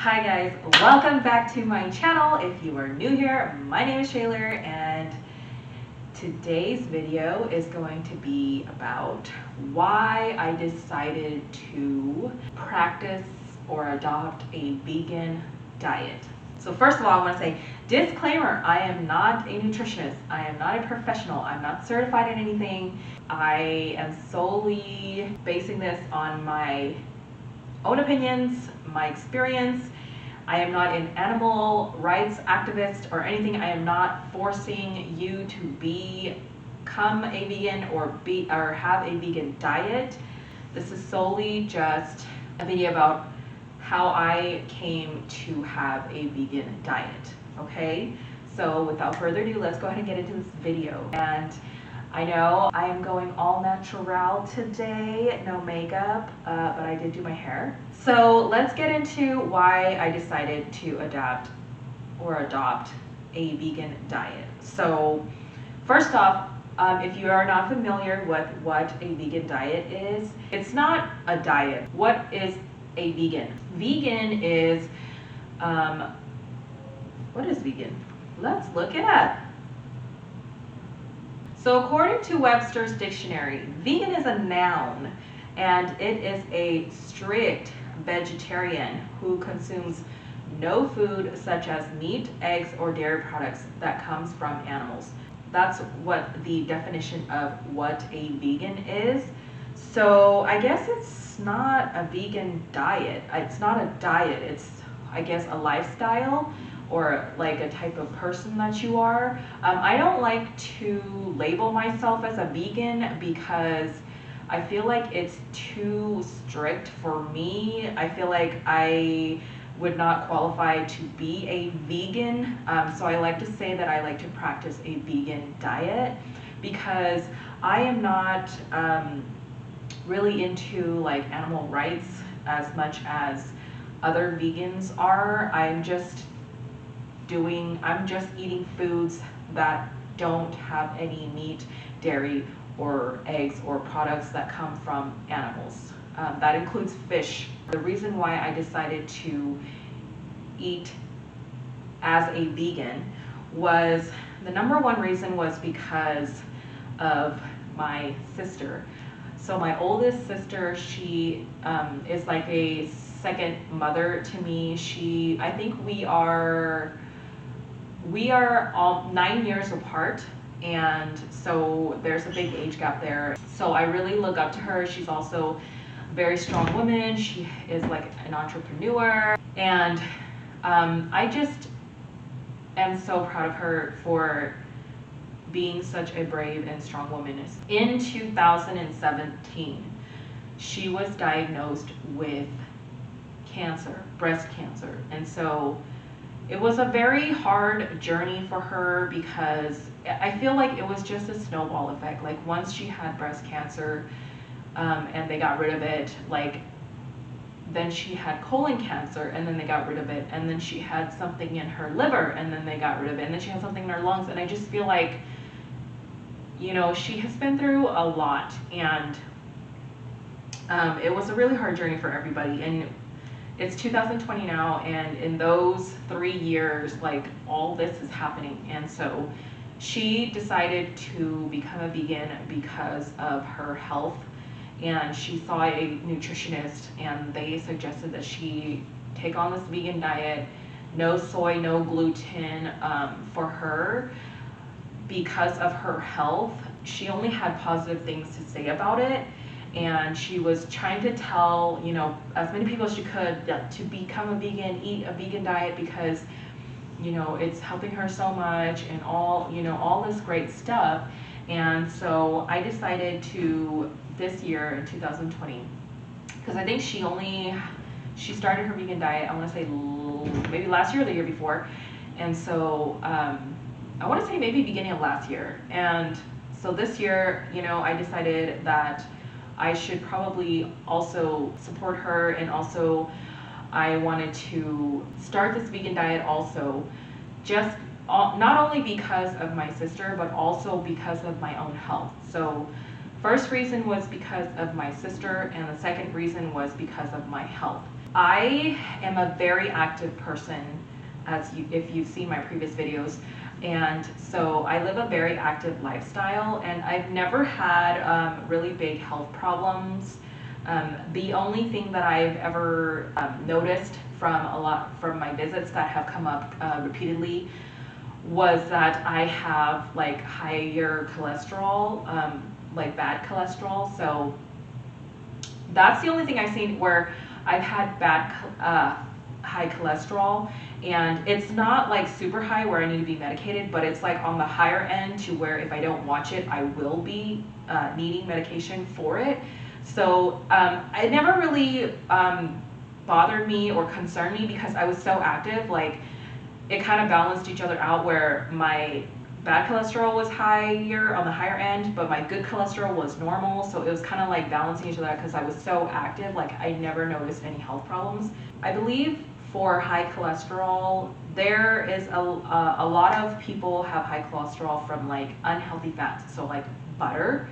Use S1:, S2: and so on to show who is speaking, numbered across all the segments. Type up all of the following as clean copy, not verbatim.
S1: Hi guys, welcome back to my channel. If you are new here, my name is Shayler and today's video is going to be about why I decided to practice or adopt a vegan diet. So first of all, I want to say, disclaimer, I am not a nutritionist. I am not a professional. I'm not certified in anything. I am solely basing this on my own opinions, my experience. I am not an animal rights activist or anything. I am not forcing you to become a vegan or have a vegan diet. This is solely just a video about how I came to have a vegan diet. Okay? So without further ado, let's go ahead and get into this video. And I know I am going all natural today, no makeup, but I did do my hair. So let's get into why I decided to adopt a vegan diet. So first off, if you are not familiar with what a vegan diet is, it's not a diet. What is a vegan? Vegan is, what is vegan? Let's look it up. So according to Webster's dictionary, vegan is a noun and it is a strict vegetarian who consumes no food such as meat, eggs, or dairy products that comes from animals. That's what the definition of what a vegan is. So I guess it's not a vegan diet. It's not a diet. It's, I guess, a lifestyle, or like a type of person that you are. I don't like to label myself as a vegan because I feel like it's too strict for me. I feel like I would not qualify to be a vegan. So I like to say that I like to practice a vegan diet because I am not really into like animal rights as much as other vegans are. I'm just eating foods that don't have any meat, dairy, or eggs or products that come from animals. That includes fish. The reason why I decided to eat as a vegan was, the number one reason was because of my sister. So my oldest sister, she is like a second mother to me. I think we are all 9 years apart, and so there's a big age gap there. So I really look up to her. She's also a very strong woman. She is like an entrepreneur, and I just am so proud of her for being such a brave and strong woman. In 2017, she was diagnosed with cancer, breast cancer, and so it was a very hard journey for her because I feel like it was just a snowball effect. Like once she had breast cancer and they got rid of it, like then she had colon cancer and then they got rid of it, and then she had something in her liver and then they got rid of it, and then she had something in her lungs, and I just feel like, you know, she has been through a lot, and it was a really hard journey for everybody. And it's 2020 now, and in those 3 years, like all this is happening. And so she decided to become a vegan because of her health, and she saw a nutritionist and they suggested that she take on this vegan diet, no soy, no gluten, for her. Because of her health, she only had positive things to say about it. And she was trying to tell, you know, as many people as she could to become a vegan, eat a vegan diet because, you know, it's helping her so much and all, you know, all this great stuff. And so I decided to, this year in 2020, because I think she started her vegan diet, I want to say maybe last year or the year before. And so I want to say maybe beginning of last year. And so this year, you know, I decided that I should probably also support her, and also I wanted to start this vegan diet also, just not only because of my sister, but also because of my own health. So first reason was because of my sister, and the second reason was because of my health. I am a very active person, if you've seen my previous videos. And so I live a very active lifestyle, and I've never had really big health problems. The only thing that I've ever noticed from my visits that have come up repeatedly was that I have like higher cholesterol, like bad cholesterol. So that's the only thing I've seen where I've had bad high cholesterol, and it's not like super high where I need to be medicated, but it's like on the higher end to where if I don't watch it, I will be needing medication for it. So it never really bothered me or concerned me because I was so active. Like, it kind of balanced each other out where my bad cholesterol was higher on the higher end, but my good cholesterol was normal. So it was kind of like balancing each other out because I was so active. Like, I never noticed any health problems. I believe for high cholesterol, there is a lot of people have high cholesterol from like unhealthy fats. So like butter,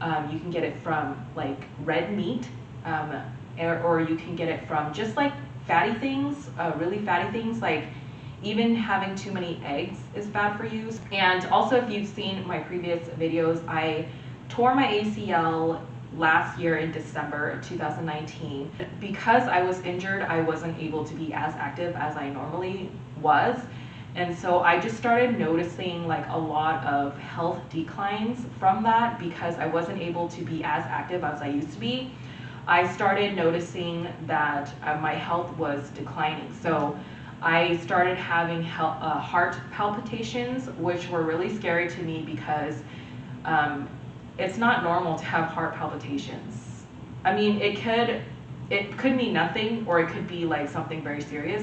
S1: you can get it from like red meat, or you can get it from just like fatty things, really fatty things. Like, even having too many eggs is bad for you. And also, if you've seen my previous videos, I tore my ACL last year in December 2019. Because I was injured, I wasn't able to be as active as I normally was. And so I just started noticing like a lot of health declines from that because I wasn't able to be as active as I used to be. I started noticing that my health was declining. So I started having heart palpitations, which were really scary to me because it's not normal to have heart palpitations. I mean, it could mean nothing, or it could be like something very serious.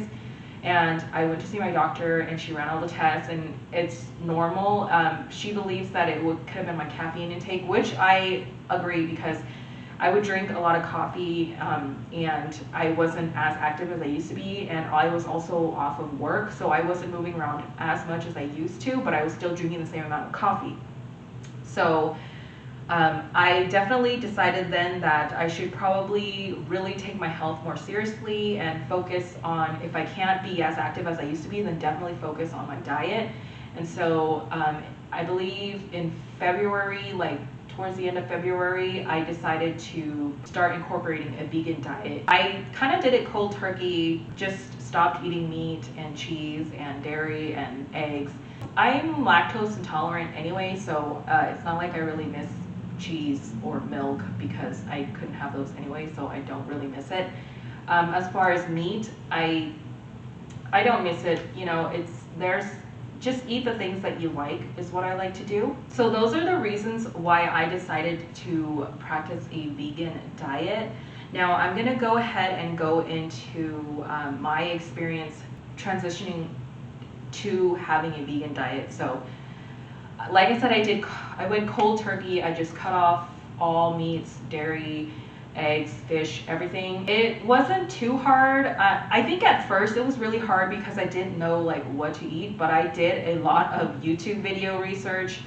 S1: And I went to see my doctor, and she ran all the tests, and it's normal. She believes that could have been my caffeine intake, which I agree because I would drink a lot of coffee, and I wasn't as active as I used to be, and I was also off of work, so I wasn't moving around as much as I used to, but I was still drinking the same amount of coffee. So I definitely decided then that I should probably really take my health more seriously and focus on, if I can't be as active as I used to be, then definitely focus on my diet. And so I believe in February, like towards the end of February, I decided to start incorporating a vegan diet. I kind of did it cold turkey, just stopped eating meat and cheese and dairy and eggs. I'm lactose intolerant anyway, so it's not like I really miss cheese or milk because I couldn't have those anyway, so I don't really miss it. As far as meat, I don't miss it. You know, just eat the things that you like is what I like to do. So those are the reasons why I decided to practice a vegan diet. Now I'm gonna go ahead and go into my experience transitioning to having a vegan diet. So like I said, I went cold turkey. I just cut off all meats, dairy, eggs, fish, everything. It wasn't too hard. I think at first it was really hard because I didn't know like what to eat, but I did a lot of YouTube video research,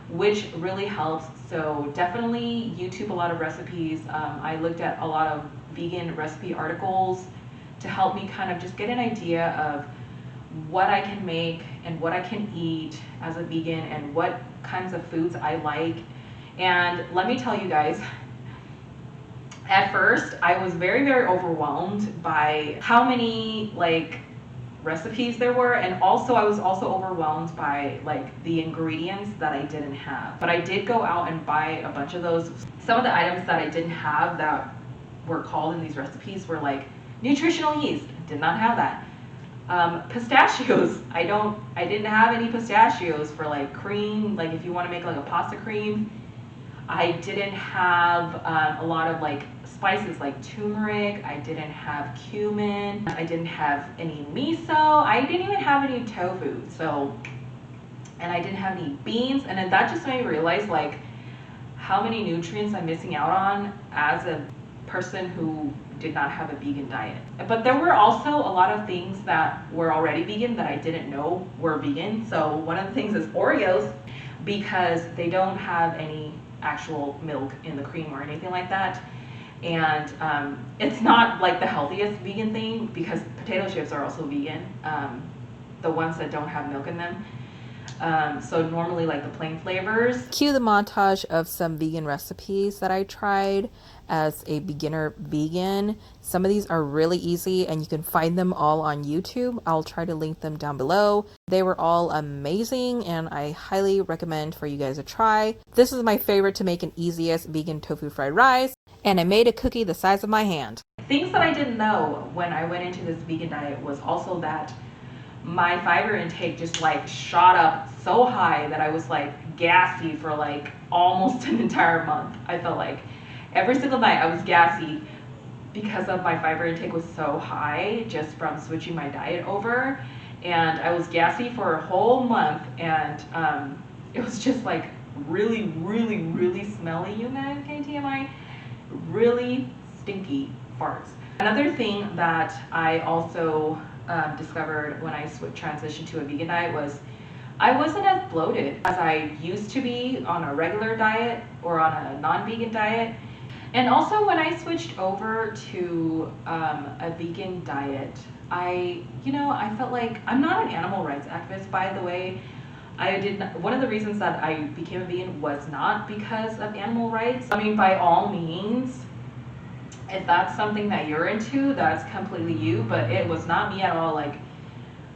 S1: which really helps. So definitely YouTube a lot of recipes. I looked at a lot of vegan recipe articles to help me kind of just get an idea of what I can make and what I can eat as a vegan and what kinds of foods I like. And let me tell you guys, at first I was very, very overwhelmed by how many like recipes there were, and also I was also overwhelmed by like the ingredients that I didn't have. But I did go out and buy a bunch of those. Some of the items that I didn't have that were called in these recipes were like nutritional yeast, did not have that. Pistachios, I didn't have any pistachios for like cream, like if you want to make like a pasta cream. I didn't have a lot of like spices like turmeric. I didn't have cumin. I didn't have any miso. I didn't even have any tofu. So, and I didn't have any beans. And then that just made me realize like how many nutrients I'm missing out on as a person who did not have a vegan diet. But there were also a lot of things that were already vegan that I didn't know were vegan. So one of the things is Oreos, because they don't have any actual milk in the cream or anything like that. And it's not like the healthiest vegan thing because potato chips are also vegan, the ones that don't have milk in them. So normally like the plain flavors.
S2: Cue the montage of some vegan recipes that I tried as a beginner vegan. Some of these are really easy and you can find them all on YouTube. I'll try to link them down below. They were all amazing and I highly recommend for you guys to try. This is my favorite to make and easiest vegan tofu fried rice, and I made a cookie the size of my hand.
S1: Things that I didn't know when I went into this vegan diet was also that my fiber intake just like shot up so high that I was like gassy for like almost an entire month. I felt like every single night I was gassy because of my fiber intake was so high just from switching my diet over. And I was gassy for a whole month, and it was just like really, really, really smelly, you guys, KTMI, really stinky farts. Another thing that I also discovered when I transitioned to a vegan diet was I wasn't as bloated as I used to be on a regular diet or on a non-vegan diet. And also when I switched over to a vegan diet, I felt like, I'm not an animal rights activist, by the way. One of the reasons that I became a vegan was not because of animal rights. I mean, by all means, if that's something that you're into, that's completely you, but it was not me at all. Like,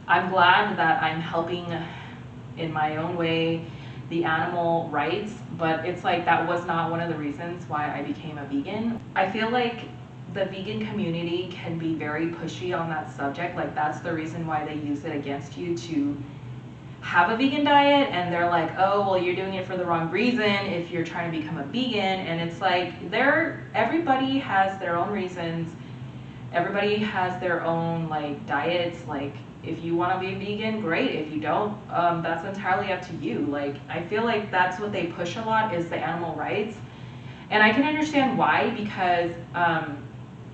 S1: I'm glad that I'm helping in my own way the animal rights, but it's like that was not one of the reasons why I became a vegan. I feel like the vegan community can be very pushy on that subject. Like, that's the reason why they use it against you to have a vegan diet, and they're like, oh, well, you're doing it for the wrong reason if you're trying to become a vegan. And it's like, everybody has their own reasons. Everybody has their own like diets. Like, if you want to be vegan, great. If you don't, that's entirely up to you. Like, I feel like that's what they push a lot, is the animal rights. And I can understand why, because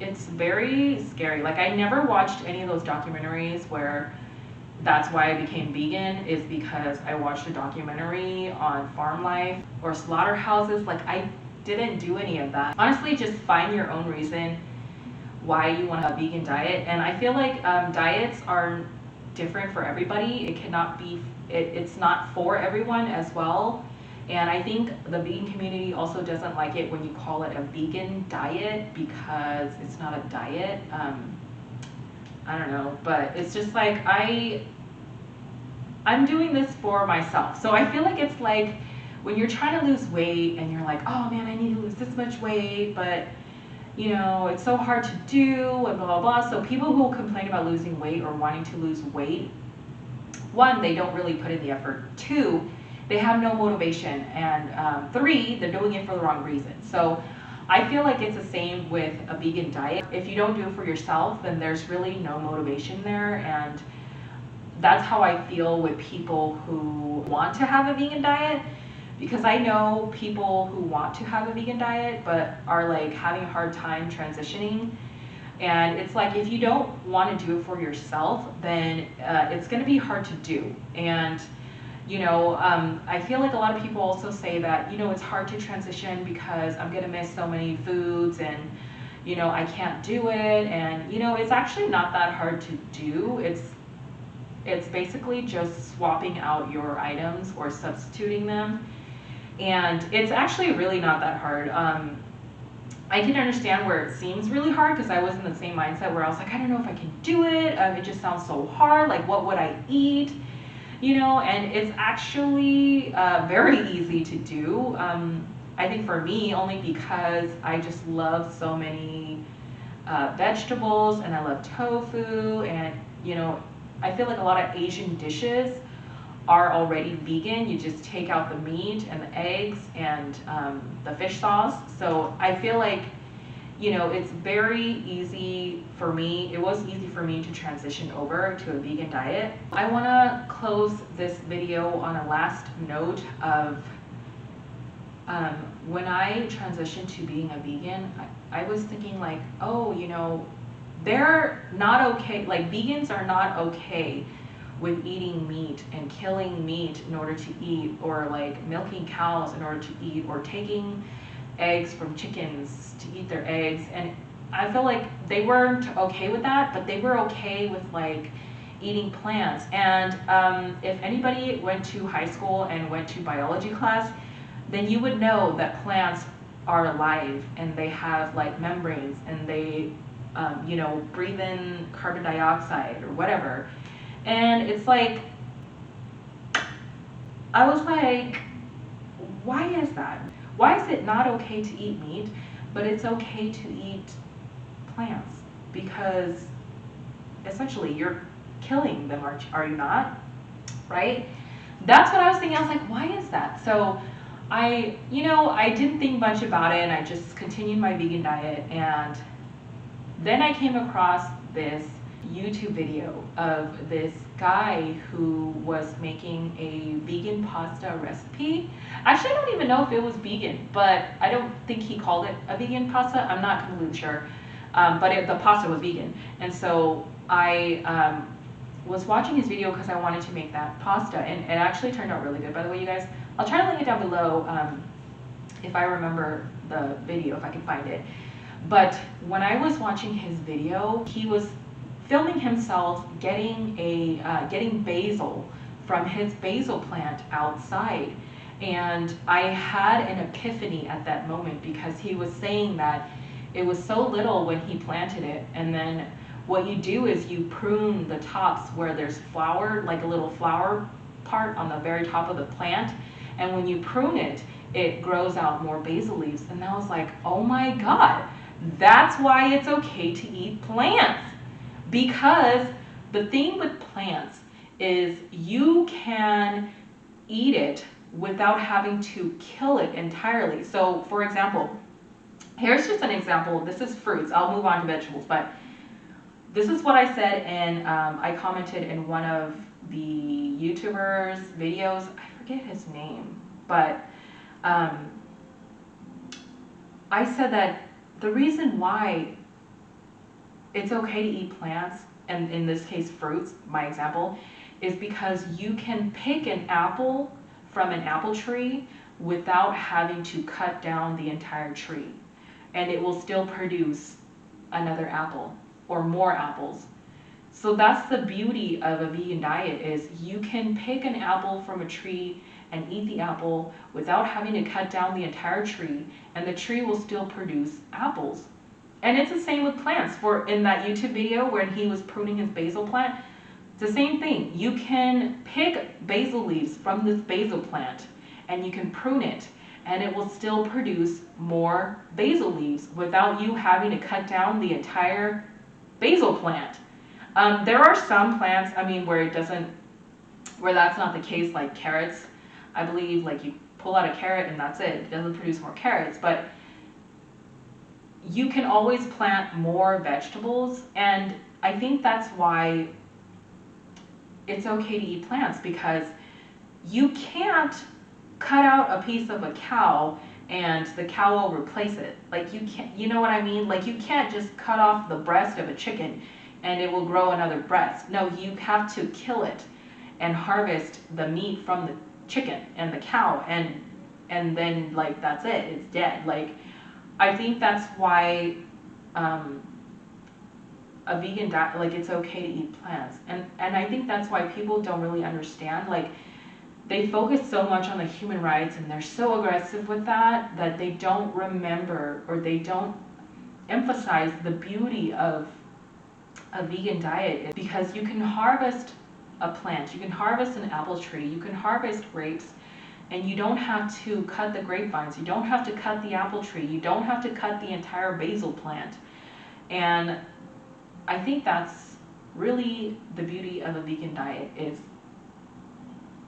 S1: it's very scary. Like, I never watched any of those documentaries where that's why I became vegan, is because I watched a documentary on farm life or slaughterhouses. Like, I didn't do any of that. Honestly, just find your own reason why you want a vegan diet. And I feel like diets are different for everybody. It's not for everyone as well. And I think the vegan community also doesn't like it when you call it a vegan diet, because it's not a diet. I don't know, but it's just like, I'm doing this for myself. So I feel like it's like when you're trying to lose weight and you're like, oh man, I need to lose this much weight, but it's so hard to do, and blah, blah, blah. So people who complain about losing weight or wanting to lose weight, one, they don't really put in the effort. Two, they have no motivation. And three, they're doing it for the wrong reason. So I feel like it's the same with a vegan diet. If you don't do it for yourself, then there's really no motivation there. And that's how I feel with people who want to have a vegan diet, because I know people who want to have a vegan diet but are like having a hard time transitioning. And it's like, if you don't want to do it for yourself, then it's going to be hard to do. And I feel like a lot of people also say that, it's hard to transition because I'm going to miss so many foods, and I can't do it. And it's actually not that hard to do. It's basically just swapping out your items or substituting them. And it's actually really not that hard. I can understand where it seems really hard, because I was in the same mindset where I was like, I don't know if I can do it. It just sounds so hard. Like, what would I eat? And it's actually very easy to do. I think for me, only because I just love so many vegetables, and I love tofu, and I feel like a lot of Asian dishes are already vegan. You just take out the meat and the eggs and the fish sauce. So I feel like, it's very easy for me. It was easy for me to transition over to a vegan diet. I want to close this video on a last note of when I transitioned to being a vegan, I was thinking like, oh, they're not okay. Like, vegans are not okay with eating meat and killing meat in order to eat, or like milking cows in order to eat, or taking eggs from chickens, to eat their eggs. And I feel like they weren't okay with that, but they were okay with like eating plants. And if anybody went to high school and went to biology class, then you would know that plants are alive and they have like membranes, and they you know, breathe in carbon dioxide or whatever. And it's like, I was like, why is that? Why is it not okay to eat meat, but it's okay to eat plants? Because essentially you're killing them, are you not? Right? That's what I was thinking. I was like, why is that? So I didn't think much about it, and I just continued my vegan diet. And then I came across this YouTube video of this guy who was making a vegan pasta recipe. Actually, I don't even know if it was vegan, but I don't think he called it a vegan pasta. I'm not completely sure. But the pasta was vegan. And so I was watching his video because I wanted to make that pasta. And it actually turned out really good, by the way, you guys. I'll try to link it down below if I remember the video, if I can find it. But when I was watching his video, he was filming himself getting basil from his basil plant outside. And I had an epiphany at that moment, because he was saying that it was so little when he planted it, and then what you do is you prune the tops where there's flower, like a little flower part on the very top of the plant, and when you prune it, it grows out more basil leaves. And I was like, oh my God, that's why it's okay to eat plants. Because the thing with plants is you can eat it without having to kill it entirely. So for example, here's just an example. This is fruits. I'll move on to vegetables, but this is what I said, and I commented in one of the YouTubers' videos. I forget his name, but I said that the reason why it's okay to eat plants, and in this case fruits, my example, is because you can pick an apple from an apple tree without having to cut down the entire tree, and it will still produce another apple or more apples. So that's the beauty of a vegan diet, is you can pick an apple from a tree and eat the apple without having to cut down the entire tree, and the tree will still produce apples. And it's the same with plants. For in that YouTube video when he was pruning his basil plant, it's the same thing. You can pick basil leaves from this basil plant and you can prune it, and it will still produce more basil leaves without you having to cut down the entire basil plant. There are some plants, I mean, where that's not the case, like carrots. I believe like you pull out a carrot and that's it. It doesn't produce more carrots, but you can always plant more vegetables, and I think that's why it's okay to eat plants, because you can't cut out a piece of a cow and the cow will replace it. Like you can't, you know what I mean? Like you can't just cut off the breast of a chicken and it will grow another breast. No, you have to kill it and harvest the meat from the chicken and the cow, and then like that's it, it's dead. Like I think that's why a vegan diet, like it's okay to eat plants, and I think that's why people don't really understand. Like they focus so much on the human rights and they're so aggressive with that they don't remember, or they don't emphasize the beauty of a vegan diet. Because you can harvest a plant, you can harvest an apple tree, you can harvest grapes, and you don't have to cut the grapevines, you don't have to cut the apple tree, you don't have to cut the entire basil plant. And I think that's really the beauty of a vegan diet, is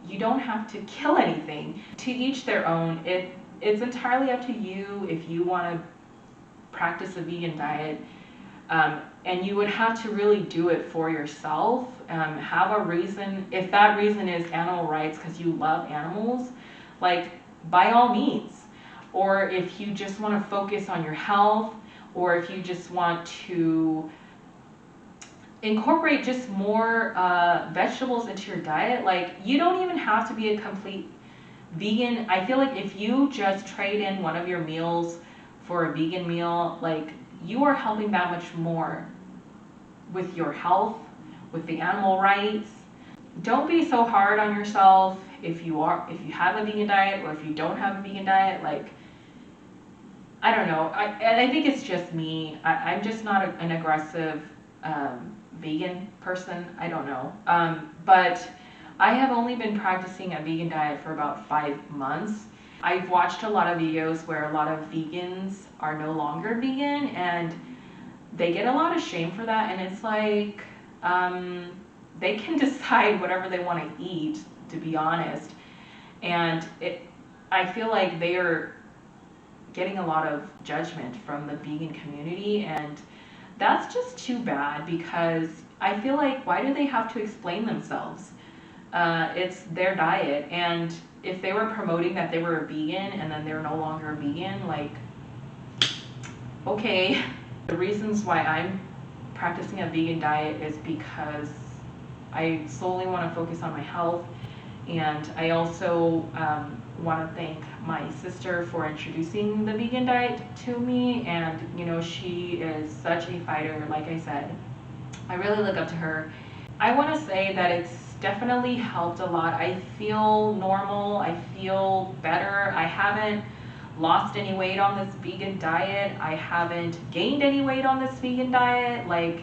S1: you don't have to kill anything. To each their own. It's entirely up to you if you want to practice a vegan diet. And you would have to really do it for yourself. Have a reason. If that reason is animal rights because you love animals, like by all means. Or if you just want to focus on your health, or if you just want to incorporate just more vegetables into your diet. Like you don't even have to be a complete vegan, I feel like if you just trade in one of your meals for a vegan meal, like you are helping that much more with your health, with the animal rights. Don't be so hard on yourself if you have a vegan diet or if you don't have a vegan diet. Like, I don't know. I think it's just me. I'm just not an aggressive vegan person. I don't know. But I have only been practicing a vegan diet for about 5 months. I've watched a lot of videos where a lot of vegans are no longer vegan and they get a lot of shame for that. And it's like, they can decide whatever they want to eat, to be honest. And I feel like they are getting a lot of judgment from the vegan community, and that's just too bad because I feel like, why do they have to explain themselves? It's their diet, and if they were promoting that they were a vegan and then they're no longer a vegan, like, okay. The reasons why I'm practicing a vegan diet is because I solely want to focus on my health, and I also want to thank my sister for introducing the vegan diet to me. And you know, she is such a fighter. Like I said, I really look up to her. I want to say that it's definitely helped a lot. I feel normal, I feel better. I haven't lost any weight on this vegan diet. I haven't gained any weight on this vegan diet. Like,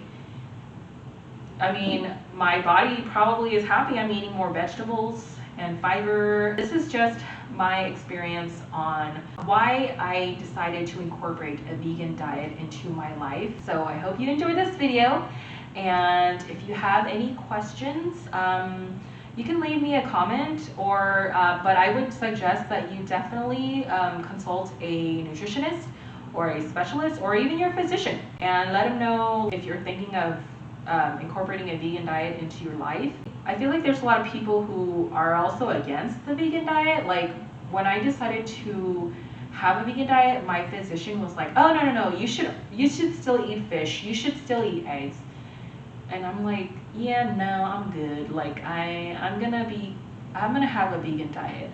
S1: I mean, my body probably is happy I'm eating more vegetables and fiber. This is just my experience on why I decided to incorporate a vegan diet into my life. So I hope you enjoyed this video. And if you have any questions, you can leave me a comment, or but I would suggest that you definitely consult a nutritionist or a specialist or even your physician and let them know if you're thinking of incorporating a vegan diet into your life. I feel like there's a lot of people who are also against the vegan diet. Like, when I decided to have a vegan diet, my physician was like, oh, no, you should still eat fish, you should still eat eggs. And I'm like, yeah, no, I'm good. Like, I'm gonna have a vegan diet.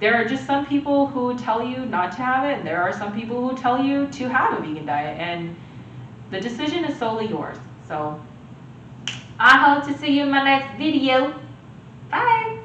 S1: There are just some people who tell you not to have it, and there are some people who tell you to have a vegan diet, and the decision is solely yours. So I hope to see you in my next video. Bye.